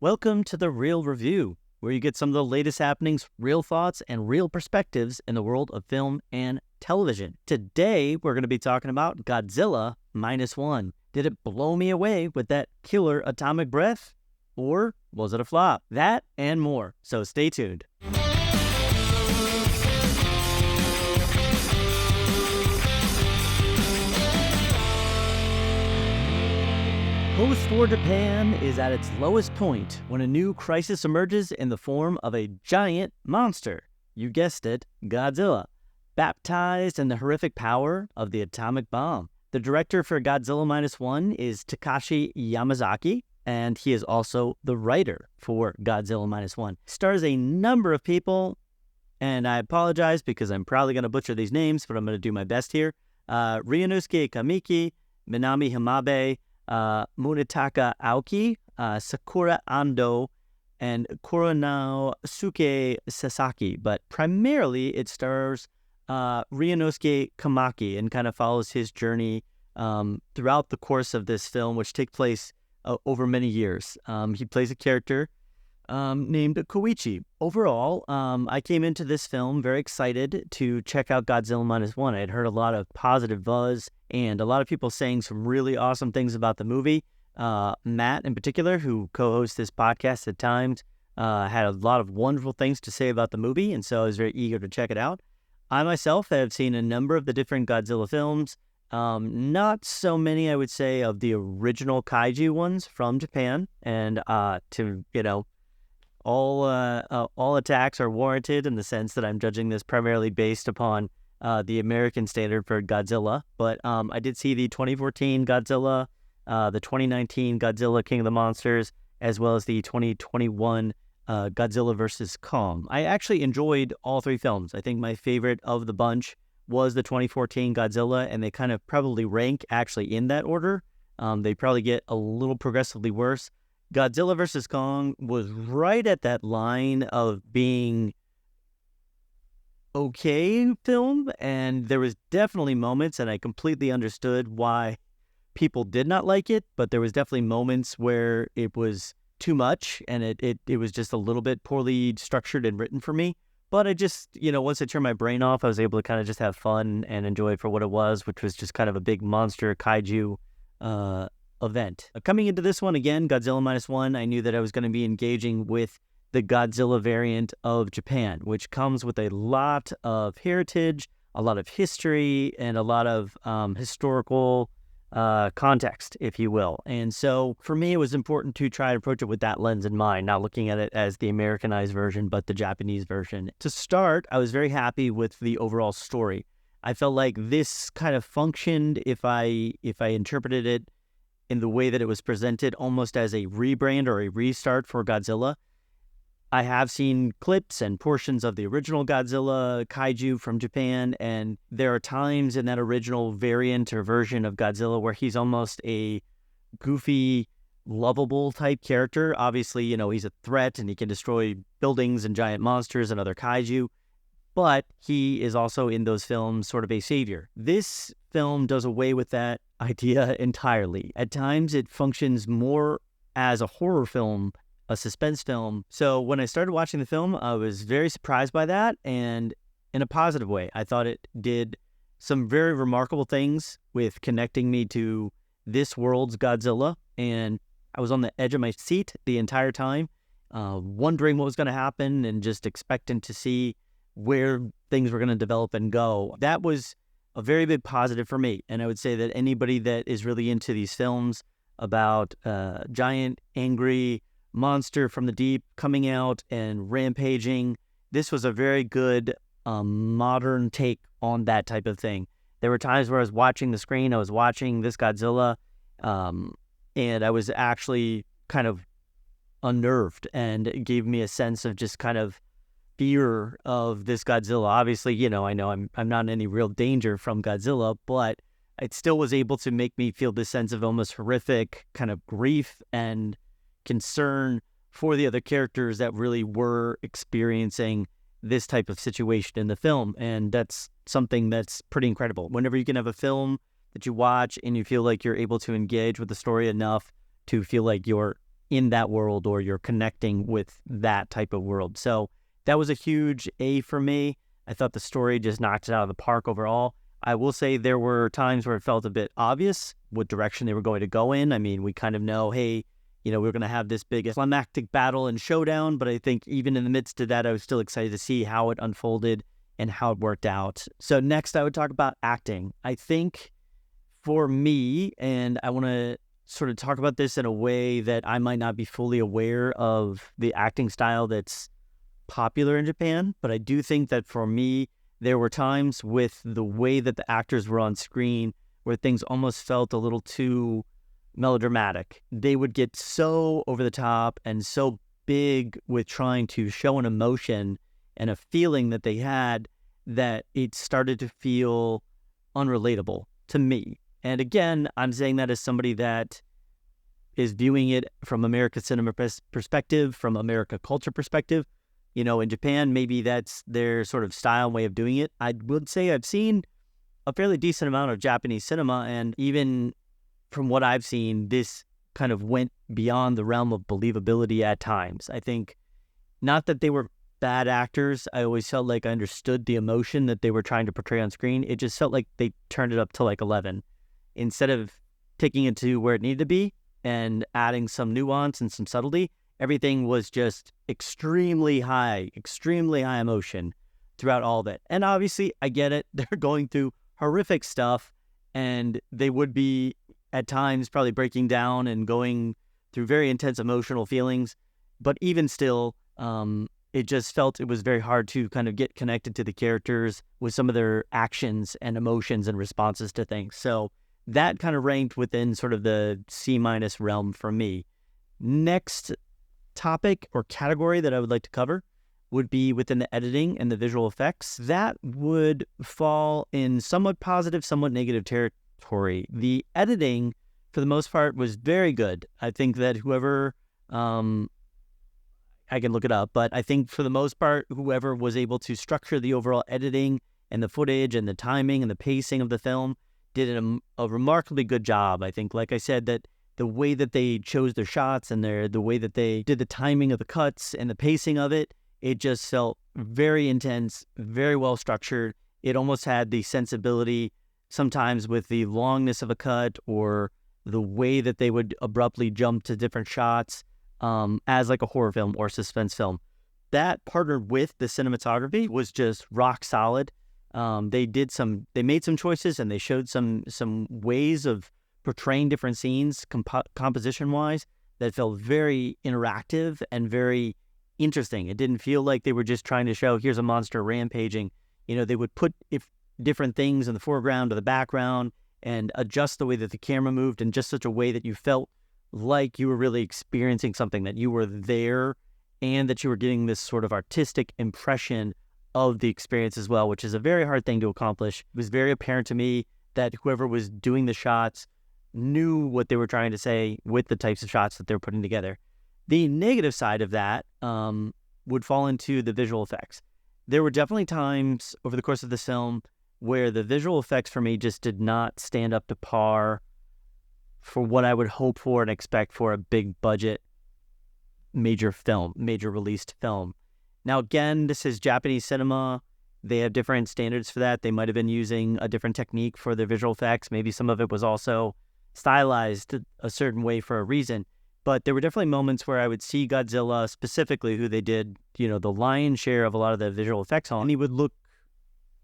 Welcome to the Real Review, where you get some of the latest happenings, real thoughts, and real perspectives in the world of film and television. Today, we're going to be talking about Godzilla Minus One. Did it blow me away with that killer atomic breath? Or was it a flop? That and more, so stay tuned. Post-war Japan is at its lowest point when a new crisis emerges in the form of a giant monster. You guessed it, Godzilla, baptized in the horrific power of the atomic bomb. The director for Godzilla Minus One is Takashi Yamazaki, and he is also the writer for Godzilla Minus One. Stars a number of people, and I apologize because I'm probably going to butcher these names, but I'm going to do my best here. Ryunosuke Kamiki, Minami Hamabe, Munetaka Aoki, Sakura Ando, and Koronosuke Sasaki. But primarily it stars Ryunosuke Kamaki and kind of follows his journey throughout the course of this film, which takes place over many years. He plays a character named Koichi. Overall, I came into this film very excited to check out Godzilla Minus One. I had heard a lot of positive buzz and a lot of people saying some really awesome things about the movie. Matt, in particular, who co-hosts this podcast at times, had a lot of wonderful things to say about the movie, and so I was very eager to check it out. I myself have seen a number of the different Godzilla films. Not so many, I would say, of the original kaiju ones from Japan, and all attacks are warranted in the sense that I'm judging this primarily based upon the American standard for Godzilla. But I did see the 2014 Godzilla, the 2019 Godzilla King of the Monsters, as well as the 2021 Godzilla vs. Kong. I actually enjoyed all three films. I think my favorite of the bunch was the 2014 Godzilla, and they kind of probably rank actually in that order. They probably get a little progressively worse. Godzilla vs. Kong was right at that line of being okay film, and there was definitely moments, and I completely understood why people did not like it, but there was definitely moments where it was too much, and it was just a little bit poorly structured and written for me. But I just, once I turned my brain off, I was able to kind of just have fun and enjoy it for what it was, which was just kind of a big monster kaiju event. Coming into this one, again, Godzilla Minus One, I knew that I was going to be engaging with the Godzilla variant of Japan, which comes with a lot of heritage, a lot of history, and a lot of historical context, if you will. And so for me, it was important to try to approach it with that lens in mind, not looking at it as the Americanized version, but the Japanese version. To start, I was very happy with the overall story. I felt like this kind of functioned, if I interpreted it in the way that it was presented, almost as a rebrand or a restart for Godzilla. I have seen clips and portions of the original Godzilla kaiju from Japan, and there are times in that original variant or version of Godzilla where he's almost a goofy, lovable type character. Obviously, he's a threat and he can destroy buildings and giant monsters and other kaiju, but he is also in those films sort of a savior. This film does away with that idea entirely. At times, it functions more as a horror film, a suspense film. So when I started watching the film, I was very surprised by that, and in a positive way. I thought it did some very remarkable things with connecting me to this world's Godzilla, and I was on the edge of my seat the entire time, wondering what was going to happen and just expecting to see where things were going to develop and go. That was a very big positive for me, and I would say that anybody that is really into these films about giant, angry monster from the deep coming out and rampaging, this was a very good modern take on that type of thing. There were times where I was watching the screen, I was watching this Godzilla, and I was actually kind of unnerved, and it gave me a sense of just kind of fear of this Godzilla. Obviously, I know I'm not in any real danger from Godzilla, but it still was able to make me feel this sense of almost horrific kind of grief and concern for the other characters that really were experiencing this type of situation in the film. And that's something that's pretty incredible. Whenever you can have a film that you watch and you feel like you're able to engage with the story enough to feel like you're in that world or you're connecting with that type of world. So that was a huge A for me. I thought the story just knocked it out of the park overall. I will say there were times where it felt a bit obvious what direction they were going to go in. I mean, we kind of know, hey, we're going to have this big climactic battle and showdown, but I think even in the midst of that, I was still excited to see how it unfolded and how it worked out. So next, I would talk about acting. I think for me, and I want to sort of talk about this in a way that I might not be fully aware of the acting style that's popular in Japan, but I do think that for me, there were times with the way that the actors were on screen where things almost felt a little too melodramatic. They would get so over the top and so big with trying to show an emotion and a feeling that they had that it started to feel unrelatable to me. And again, I'm saying that as somebody that is viewing it from American cinema perspective, from America culture perspective. In Japan, maybe that's their sort of style and way of doing it. I would say I've seen a fairly decent amount of Japanese cinema, and even from what I've seen, this kind of went beyond the realm of believability at times. I think not that they were bad actors. I always felt like I understood the emotion that they were trying to portray on screen. It just felt like they turned it up to like 11 instead of taking it to where it needed to be and adding some nuance and some subtlety. Everything was just extremely high emotion throughout all of it. And obviously, I get it. They're going through horrific stuff, and they would be at times probably breaking down and going through very intense emotional feelings. But even still, it just felt it was very hard to kind of get connected to the characters with some of their actions and emotions and responses to things. So that kind of ranked within sort of the C- realm for me. Next topic or category that I would like to cover would be within the editing and the visual effects. That would fall in somewhat positive, somewhat negative territory. The editing, for the most part, was very good. I think that whoever, I can look it up, but I think for the most part, whoever was able to structure the overall editing and the footage and the timing and the pacing of the film did a remarkably good job. I think, like I said, that the way that they chose their shots and the way that they did the timing of the cuts and the pacing of it, it just felt very intense, very well structured. It almost had the sensibility sometimes with the longness of a cut or the way that they would abruptly jump to different shots as like a horror film or suspense film. That partnered with the cinematography was just rock solid. They made some choices and they showed some ways of portraying different scenes composition-wise that felt very interactive and very interesting. It didn't feel like they were just trying to show, here's a monster rampaging. They would put different things in the foreground or the background and adjust the way that the camera moved in just such a way that you felt like you were really experiencing something, that you were there and that you were getting this sort of artistic impression of the experience as well, which is a very hard thing to accomplish. It was very apparent to me that whoever was doing the shots knew what they were trying to say with the types of shots that they're putting together. The negative side of that would fall into the visual effects. There were definitely times over the course of this film where the visual effects for me just did not stand up to par for what I would hope for and expect for a big budget major released film. Now, again, this is Japanese cinema. They have different standards for that. They might have been using a different technique for their visual effects. Maybe some of it was also stylized a certain way for a reason. But there were definitely moments where I would see Godzilla specifically, who they did, the lion's share of a lot of the visual effects on, and he would look,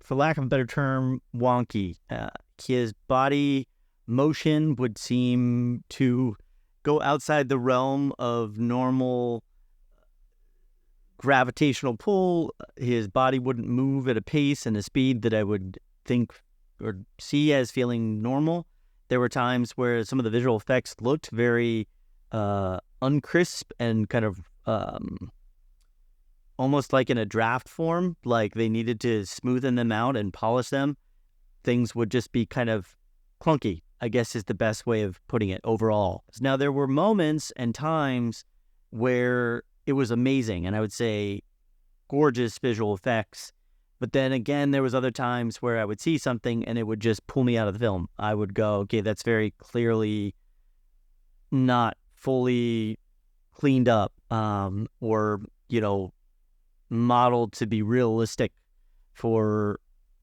for lack of a better term, wonky. His body motion would seem to go outside the realm of normal gravitational pull. His body wouldn't move at a pace and a speed that I would think or see as feeling normal. There were times where some of the visual effects looked very uncrisp and kind of almost like in a draft form, like they needed to smoothen them out and polish them. Things would just be kind of clunky, I guess is the best way of putting it overall. Now, there were moments and times where it was amazing, and I would say gorgeous visual effects. But then again, there was other times where I would see something and it would just pull me out of the film. I would go, okay, that's very clearly not fully cleaned up, or, modeled to be realistic, to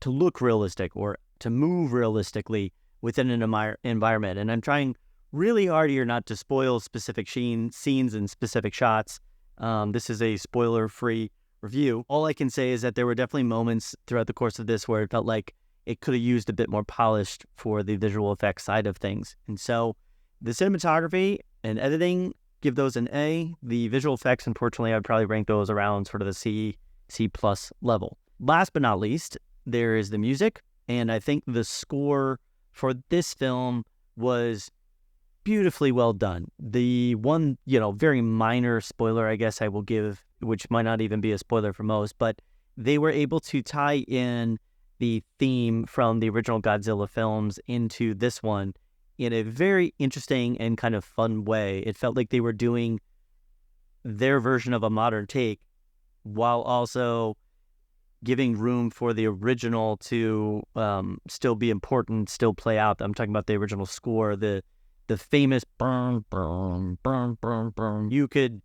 look realistic or to move realistically within an environment. And I'm trying really hard here not to spoil specific scenes and specific shots. This is a spoiler-free review. All I can say is that there were definitely moments throughout the course of this where it felt like it could have used a bit more polished for the visual effects side of things. And so the cinematography and editing, give those an A. The visual effects, unfortunately, I'd probably rank those around sort of the C plus level. Last but not least, there is the music. And I think the score for this film was beautifully well done. The one, very minor spoiler, I guess I will give, which might not even be a spoiler for most, but they were able to tie in the theme from the original Godzilla films into this one in a very interesting and kind of fun way. It felt like they were doing their version of a modern take while also giving room for the original to still be important, still play out. I'm talking about the original score, the famous burn, burn, burn, burn, burn. You could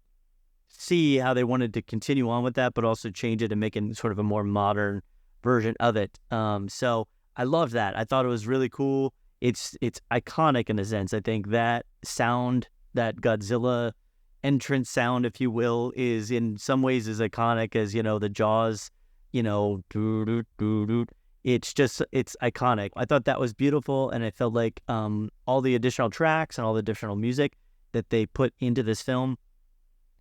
see how they wanted to continue on with that, but also change it and make it sort of a more modern version of it. So I loved that. I thought it was really cool. It's iconic in a sense. I think that sound, that Godzilla entrance sound, if you will, is in some ways as iconic as, the Jaws, doo-doo-doo-doo-doo. It's iconic. I thought that was beautiful, and I felt like all the additional tracks and all the additional music that they put into this film,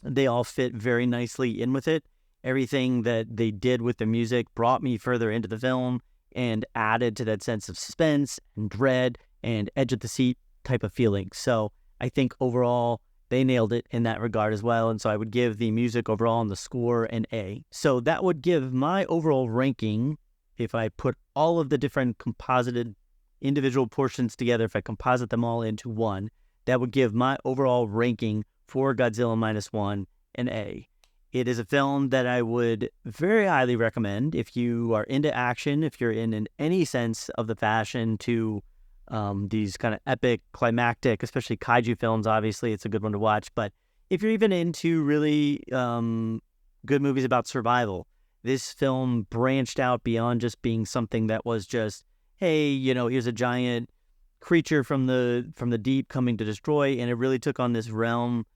they all fit very nicely in with it. Everything that they did with the music brought me further into the film and added to that sense of suspense and dread and edge of the seat type of feeling. So I think overall they nailed it in that regard as well. And so I would give the music overall and the score an A. So that would give my overall ranking, if I put all of the different composited individual portions together, if I composite them all into one, that would give my overall ranking for Godzilla Minus One an A. It is a film that I would very highly recommend if you are into action, if you're in any sense of the fashion to these kind of epic, climactic, especially kaiju films. Obviously, it's a good one to watch. But if you're even into really good movies about survival, this film branched out beyond just being something that was just, hey, here's a giant creature from the deep coming to destroy, and it really took on this realm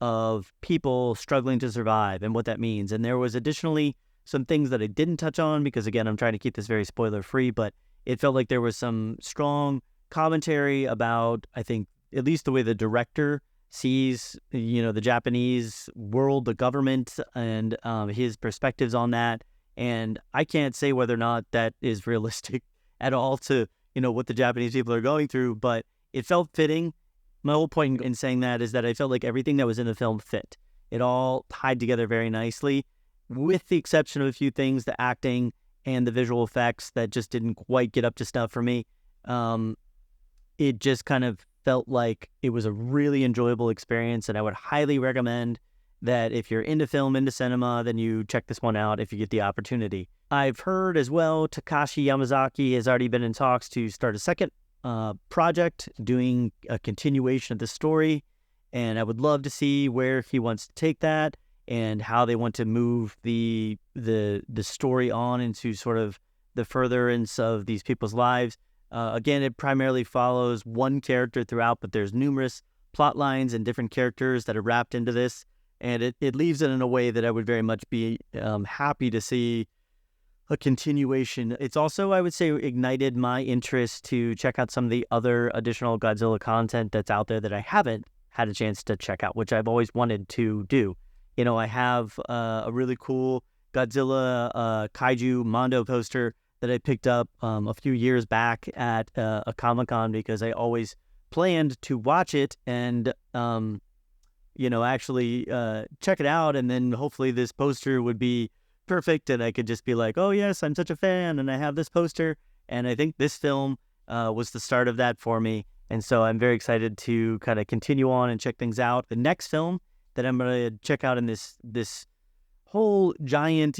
of people struggling to survive and what that means. And there was additionally some things that I didn't touch on because, again, I'm trying to keep this very spoiler-free, but it felt like there was some strong commentary about, I think, at least the way the director sees, the Japanese world, the government, and his perspectives on that. And I can't say whether or not that is realistic at all to, what the Japanese people are going through, but it felt fitting. My whole point in saying that is that I felt like everything that was in the film fit. It all tied together very nicely, with the exception of a few things, the acting and the visual effects that just didn't quite get up to snuff for me. It just kind of felt like it was a really enjoyable experience, and I would highly recommend that if you're into film, into cinema, then you check this one out if you get the opportunity. I've heard as well Takashi Yamazaki has already been in talks to start a second project doing a continuation of the story, and I would love to see where he wants to take that and how they want to move the story on into sort of the furtherance of these people's lives. Again, it primarily follows one character throughout, but there's numerous plot lines and different characters that are wrapped into this, and it leaves it in a way that I would very much be happy to see a continuation. It's also, I would say, ignited my interest to check out some of the other additional Godzilla content that's out there that I haven't had a chance to check out, which I've always wanted to do. I have a really cool Godzilla kaiju Mondo poster that I picked up a few years back at a Comic-Con because I always planned to watch it and, actually check it out. And then hopefully this poster would be perfect and I could just be like, oh yes, I'm such a fan and I have this poster. And I think this film was the start of that for me. And so I'm very excited to kind of continue on and check things out. The next film that I'm going to check out in this whole giant,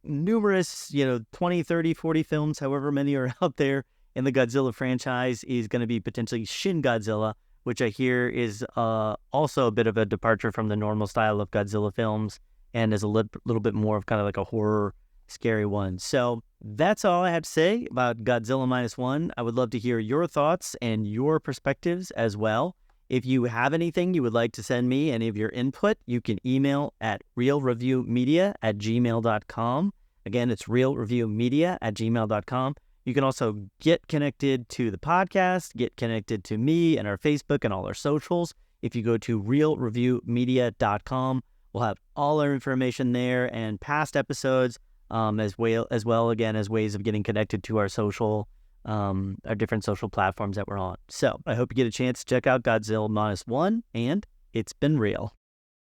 numerous, 20, 30, 40 films, however many are out there in the Godzilla franchise, is going to be potentially Shin Godzilla, which I hear is also a bit of a departure from the normal style of Godzilla films and is a little bit more of kind of like a horror, scary one. So that's all I have to say about Godzilla Minus One. I would love to hear your thoughts and your perspectives as well. If you have anything you would like to send me, any of your input, you can email at reelreviewmedia@gmail.com. Again, it's reelreviewmedia@gmail.com. You can also get connected to the podcast, get connected to me and our Facebook and all our socials. If you go to reelreviewmedia.com, we'll have all our information there and past episodes, as well again as ways of getting connected to our our different social platforms that we're on. So I hope you get a chance to check out Godzilla Minus One, and it's been real.